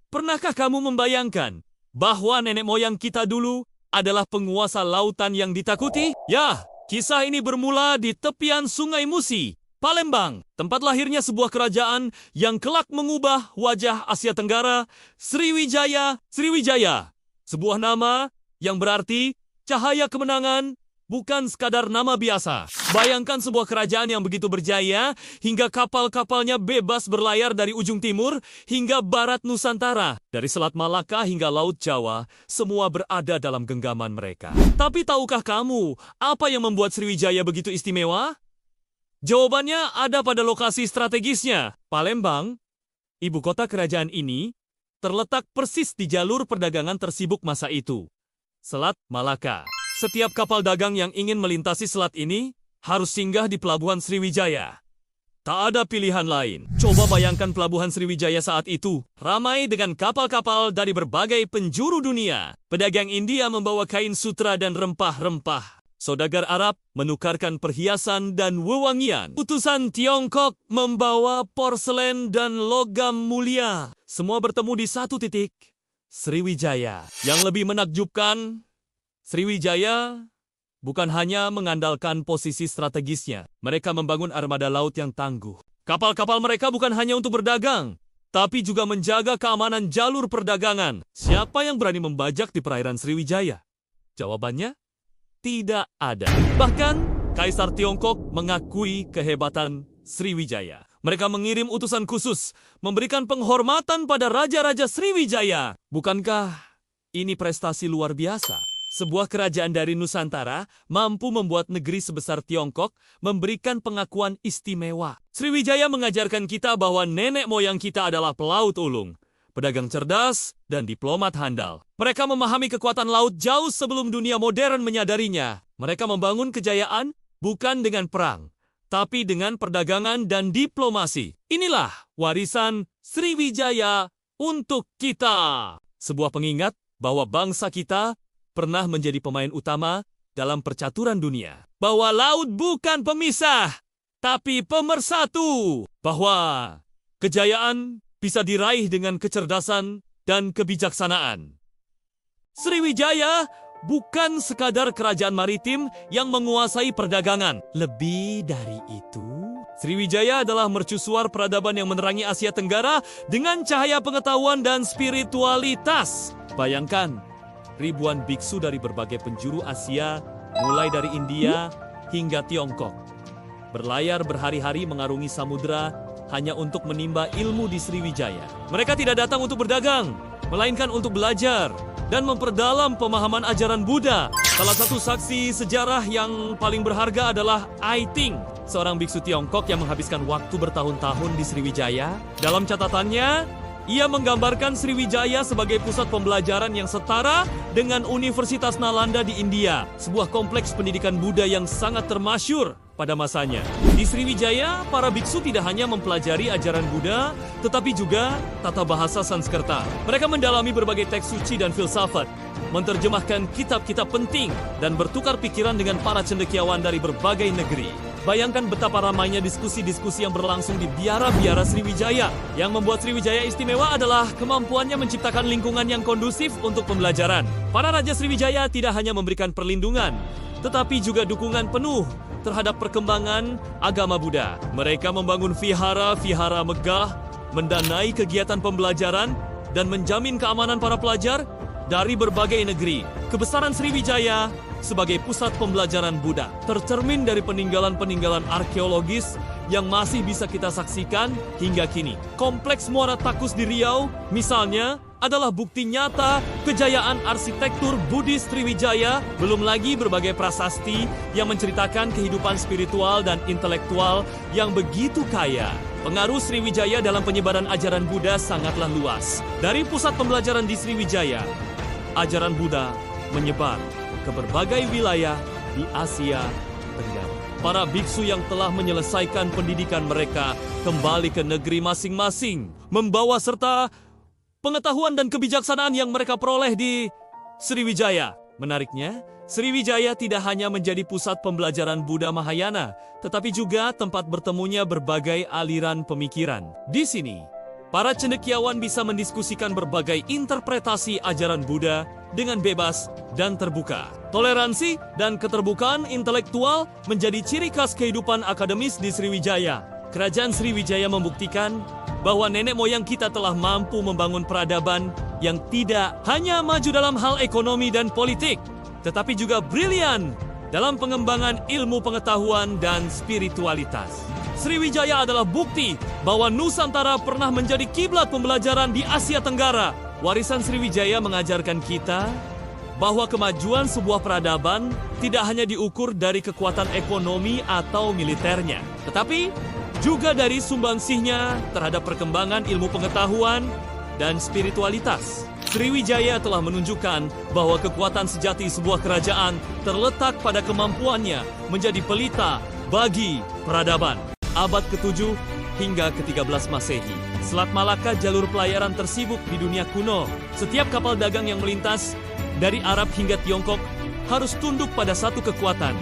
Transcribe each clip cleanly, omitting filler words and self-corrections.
Pernahkah kamu membayangkan bahwa nenek moyang kita dulu adalah penguasa lautan yang ditakuti? Ya, kisah ini bermula di tepian Sungai Musi, Palembang, tempat lahirnya sebuah kerajaan yang kelak mengubah wajah Asia Tenggara, Sriwijaya. Sriwijaya, sebuah nama yang berarti cahaya kemenangan, bukan sekadar nama biasa. Bayangkan sebuah kerajaan yang begitu berjaya hingga kapal-kapalnya bebas berlayar dari ujung timur hingga barat Nusantara. Dari Selat Malaka hingga Laut Jawa, semua berada dalam genggaman mereka. Tapi tahukah kamu apa yang membuat Sriwijaya begitu istimewa? Jawabannya ada pada lokasi strategisnya. Palembang, ibu kota kerajaan ini, terletak persis di jalur perdagangan tersibuk masa itu, Selat Malaka. Setiap kapal dagang yang ingin melintasi selat ini harus singgah di pelabuhan Sriwijaya. Tak ada pilihan lain. Coba bayangkan pelabuhan Sriwijaya saat itu, ramai dengan kapal-kapal dari berbagai penjuru dunia. Pedagang India membawa kain sutra dan rempah-rempah. Saudagar Arab menukarkan perhiasan dan wewangian. Utusan Tiongkok membawa porselen dan logam mulia. Semua bertemu di satu titik, Sriwijaya. Yang lebih menakjubkan, Sriwijaya bukan hanya mengandalkan posisi strategisnya. Mereka membangun armada laut yang tangguh. Kapal-kapal mereka bukan hanya untuk berdagang, tapi juga menjaga keamanan jalur perdagangan. Siapa yang berani membajak di perairan Sriwijaya? Jawabannya, tidak ada. Bahkan, Kaisar Tiongkok mengakui kehebatan Sriwijaya. Mereka mengirim utusan khusus, memberikan penghormatan pada Raja-Raja Sriwijaya. Bukankah ini prestasi luar biasa? Sebuah kerajaan dari Nusantara mampu membuat negeri sebesar Tiongkok memberikan pengakuan istimewa. Sriwijaya mengajarkan kita bahwa nenek moyang kita adalah pelaut ulung, pedagang cerdas, dan diplomat handal. Mereka memahami kekuatan laut jauh sebelum dunia modern menyadarinya. Mereka membangun kejayaan bukan dengan perang, tapi dengan perdagangan dan diplomasi. Inilah warisan Sriwijaya untuk kita. Sebuah pengingat bahwa bangsa kita pernah menjadi pemain utama dalam percaturan dunia. Bahwa laut bukan pemisah, tapi pemersatu. Bahwa kejayaan bisa diraih dengan kecerdasan dan kebijaksanaan. Sriwijaya bukan sekadar kerajaan maritim yang menguasai perdagangan. Lebih dari itu, Sriwijaya adalah mercusuar peradaban yang menerangi Asia Tenggara dengan cahaya pengetahuan dan spiritualitas. Bayangkan, ribuan biksu dari berbagai penjuru Asia, mulai dari India hingga Tiongkok, berlayar berhari-hari mengarungi samudera hanya untuk menimba ilmu di Sriwijaya. Mereka tidak datang untuk berdagang, melainkan untuk belajar dan memperdalam pemahaman ajaran Buddha. Salah satu saksi sejarah yang paling berharga adalah Ai Ting, seorang biksu Tiongkok yang menghabiskan waktu bertahun-tahun di Sriwijaya. Dalam catatannya, ia menggambarkan Sriwijaya sebagai pusat pembelajaran yang setara dengan Universitas Nalanda di India, sebuah kompleks pendidikan Buddha yang sangat termasyur pada masanya. Di Sriwijaya, para biksu tidak hanya mempelajari ajaran Buddha, tetapi juga tata bahasa Sanskerta. Mereka mendalami berbagai teks suci dan filsafat, menerjemahkan kitab-kitab penting, dan bertukar pikiran dengan para cendekiawan dari berbagai negeri. Bayangkan betapa ramainya diskusi-diskusi yang berlangsung di biara-biara Sriwijaya. Yang membuat Sriwijaya istimewa adalah kemampuannya menciptakan lingkungan yang kondusif untuk pembelajaran. Para Raja Sriwijaya tidak hanya memberikan perlindungan, tetapi juga dukungan penuh terhadap perkembangan agama Buddha. Mereka membangun vihara-vihara megah, mendanai kegiatan pembelajaran, dan menjamin keamanan para pelajar dari berbagai negeri. Kebesaran Sriwijaya sebagai pusat pembelajaran Buddha tercermin dari peninggalan-peninggalan arkeologis yang masih bisa kita saksikan hingga kini. Kompleks Muara Takus di Riau, misalnya, adalah bukti nyata kejayaan arsitektur Buddhis Sriwijaya, belum lagi berbagai prasasti yang menceritakan kehidupan spiritual dan intelektual yang begitu kaya. Pengaruh Sriwijaya dalam penyebaran ajaran Buddha sangatlah luas. Dari pusat pembelajaran di Sriwijaya, ajaran Buddha menyebar ke berbagai wilayah di Asia Tenggara. Para biksu yang telah menyelesaikan pendidikan mereka kembali ke negeri masing-masing, membawa serta pengetahuan dan kebijaksanaan yang mereka peroleh di Sriwijaya. Menariknya, Sriwijaya tidak hanya menjadi pusat pembelajaran Buddha Mahayana, tetapi juga tempat bertemunya berbagai aliran pemikiran. Di sini, para cendekiawan bisa mendiskusikan berbagai interpretasi ajaran Buddha dengan bebas dan terbuka. Toleransi dan keterbukaan intelektual menjadi ciri khas kehidupan akademis di Sriwijaya. Kerajaan Sriwijaya membuktikan bahwa nenek moyang kita telah mampu membangun peradaban yang tidak hanya maju dalam hal ekonomi dan politik, tetapi juga brilian dalam pengembangan ilmu pengetahuan dan spiritualitas. Sriwijaya adalah bukti bahwa Nusantara pernah menjadi kiblat pembelajaran di Asia Tenggara. Warisan Sriwijaya mengajarkan kita bahwa kemajuan sebuah peradaban tidak hanya diukur dari kekuatan ekonomi atau militernya, tetapi juga dari sumbangsihnya terhadap perkembangan ilmu pengetahuan dan spiritualitas. Sriwijaya telah menunjukkan bahwa kekuatan sejati sebuah kerajaan terletak pada kemampuannya menjadi pelita bagi peradaban. Abad ke-7 hingga ke-13 Masehi, Selat Malaka jalur pelayaran tersibuk di dunia kuno. Setiap kapal dagang yang melintas dari Arab hingga Tiongkok harus tunduk pada satu kekuatan,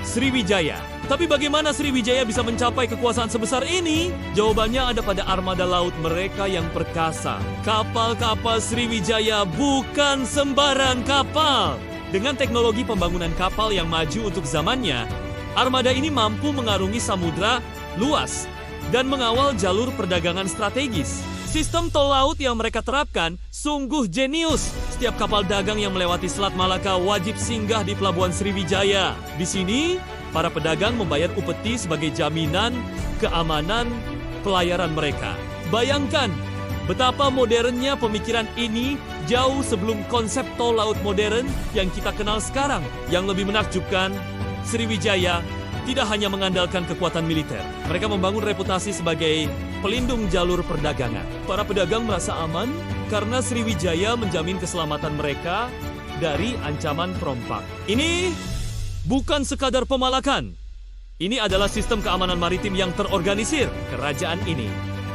Sriwijaya. Tapi bagaimana Sriwijaya bisa mencapai kekuasaan sebesar ini? Jawabannya ada pada armada laut mereka yang perkasa. Kapal-kapal Sriwijaya bukan sembarang kapal. Dengan teknologi pembangunan kapal yang maju untuk zamannya, armada ini mampu mengarungi samudra luas dan mengawal jalur perdagangan strategis. Sistem tol laut yang mereka terapkan sungguh jenius. Setiap kapal dagang yang melewati Selat Malaka wajib singgah di Pelabuhan Sriwijaya. Di sini, para pedagang membayar upeti sebagai jaminan keamanan pelayaran mereka. Bayangkan betapa modernnya pemikiran ini jauh sebelum konsep tol laut modern yang kita kenal sekarang. Yang lebih menakjubkan, Sriwijaya tidak hanya mengandalkan kekuatan militer. Mereka membangun reputasi sebagai pelindung jalur perdagangan. Para pedagang merasa aman karena Sriwijaya menjamin keselamatan mereka dari ancaman perompak. Ini bukan sekadar pemalakan. Ini adalah sistem keamanan maritim yang terorganisir. Kerajaan ini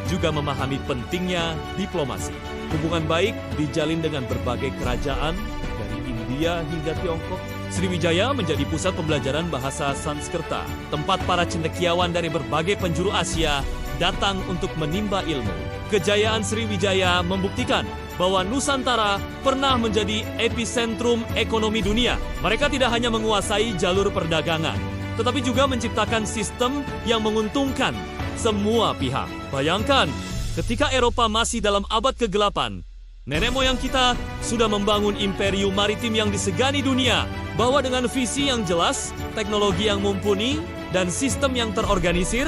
juga memahami pentingnya diplomasi. Hubungan baik dijalin dengan berbagai kerajaan dari India hingga Tiongkok. Sriwijaya menjadi pusat pembelajaran bahasa Sanskerta, tempat para cendekiawan dari berbagai penjuru Asia datang untuk menimba ilmu. Kejayaan Sriwijaya membuktikan bahwa Nusantara pernah menjadi epicentrum ekonomi dunia. Mereka tidak hanya menguasai jalur perdagangan, tetapi juga menciptakan sistem yang menguntungkan semua pihak. Bayangkan, ketika Eropa masih dalam abad ke-8, nenek moyang kita sudah membangun imperium maritim yang disegani dunia, bahwa dengan visi yang jelas, teknologi yang mumpuni, dan sistem yang terorganisir,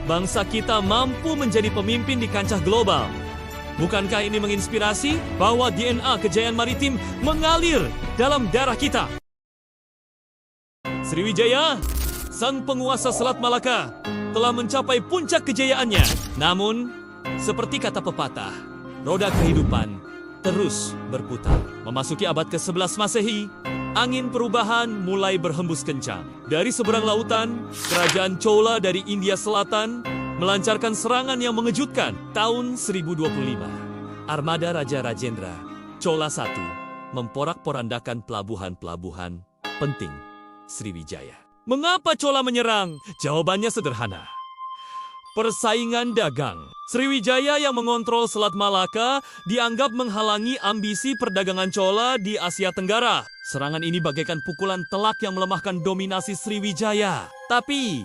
bangsa kita mampu menjadi pemimpin di kancah global. Bukankah ini menginspirasi bahwa DNA kejayaan maritim mengalir dalam darah kita? Sriwijaya, sang penguasa Selat Malaka, telah mencapai puncak kejayaannya. Namun, seperti kata pepatah, roda kehidupan terus berputar. Memasuki abad ke-11 Masehi, angin perubahan mulai berhembus kencang. Dari seberang lautan, kerajaan Chola dari India Selatan melancarkan serangan yang mengejutkan. Tahun 1025, armada Raja Rajendra, Chola I, memporak-porandakan pelabuhan-pelabuhan penting Sriwijaya. Mengapa Chola menyerang? Jawabannya sederhana. Persaingan dagang. Sriwijaya yang mengontrol Selat Malaka dianggap menghalangi ambisi perdagangan Chola di Asia Tenggara. Serangan ini bagaikan pukulan telak yang melemahkan dominasi Sriwijaya. Tapi,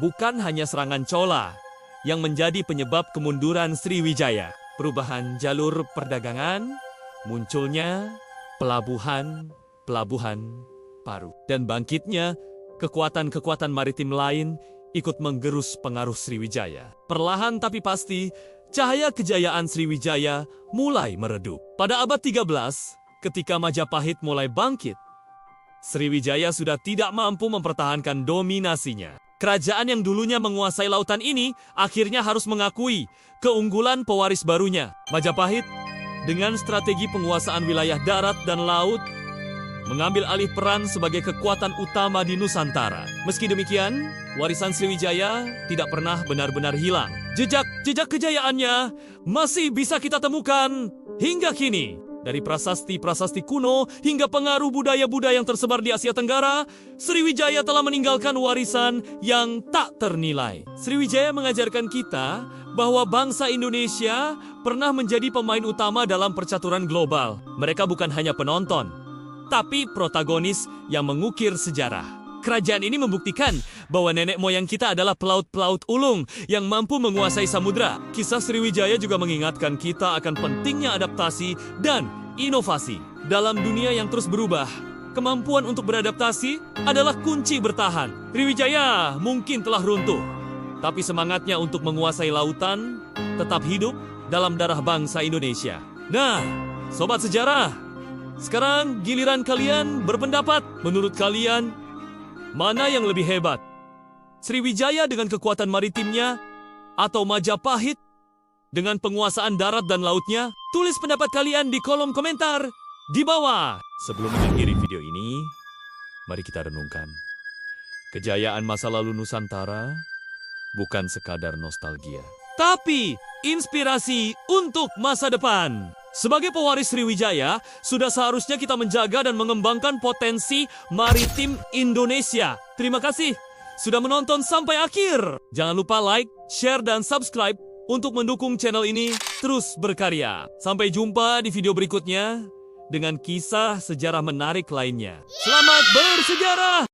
bukan hanya serangan Chola yang menjadi penyebab kemunduran Sriwijaya. Perubahan jalur perdagangan, munculnya pelabuhan baru, dan bangkitnya kekuatan-kekuatan maritim lain ikut menggerus pengaruh Sriwijaya. Perlahan tapi pasti, cahaya kejayaan Sriwijaya mulai meredup. Pada abad 13, ketika Majapahit mulai bangkit, Sriwijaya sudah tidak mampu mempertahankan dominasinya. Kerajaan yang dulunya menguasai lautan ini akhirnya harus mengakui keunggulan pewaris barunya. Majapahit, dengan strategi penguasaan wilayah darat dan laut, mengambil alih peran sebagai kekuatan utama di Nusantara. Meski demikian, warisan Sriwijaya tidak pernah benar-benar hilang. Jejak kejayaannya masih bisa kita temukan hingga kini. Dari prasasti-prasasti kuno hingga pengaruh budaya-budaya yang tersebar di Asia Tenggara, Sriwijaya telah meninggalkan warisan yang tak ternilai. Sriwijaya mengajarkan kita bahwa bangsa Indonesia pernah menjadi pemain utama dalam percaturan global. Mereka bukan hanya penonton, tapi protagonis yang mengukir sejarah. Kerajaan ini membuktikan bahwa nenek moyang kita adalah pelaut-pelaut ulung yang mampu menguasai samudra. Kisah Sriwijaya juga mengingatkan kita akan pentingnya adaptasi dan inovasi. Dalam dunia yang terus berubah, kemampuan untuk beradaptasi adalah kunci bertahan. Sriwijaya mungkin telah runtuh, tapi semangatnya untuk menguasai lautan tetap hidup dalam darah bangsa Indonesia. Nah, sobat sejarah, sekarang giliran kalian berpendapat. Menurut kalian, mana yang lebih hebat? Sriwijaya dengan kekuatan maritimnya atau Majapahit dengan penguasaan darat dan lautnya? Tulis pendapat kalian di kolom komentar di bawah. Sebelum mengakhiri video ini, mari kita renungkan. Kejayaan masa lalu Nusantara bukan sekadar nostalgia, tapi inspirasi untuk masa depan. Sebagai pewaris Sriwijaya, sudah seharusnya kita menjaga dan mengembangkan potensi maritim Indonesia. Terima kasih sudah menonton sampai akhir. Jangan lupa like, share, dan subscribe untuk mendukung channel ini terus berkarya. Sampai jumpa di video berikutnya dengan kisah sejarah menarik lainnya. Selamat bersejarah!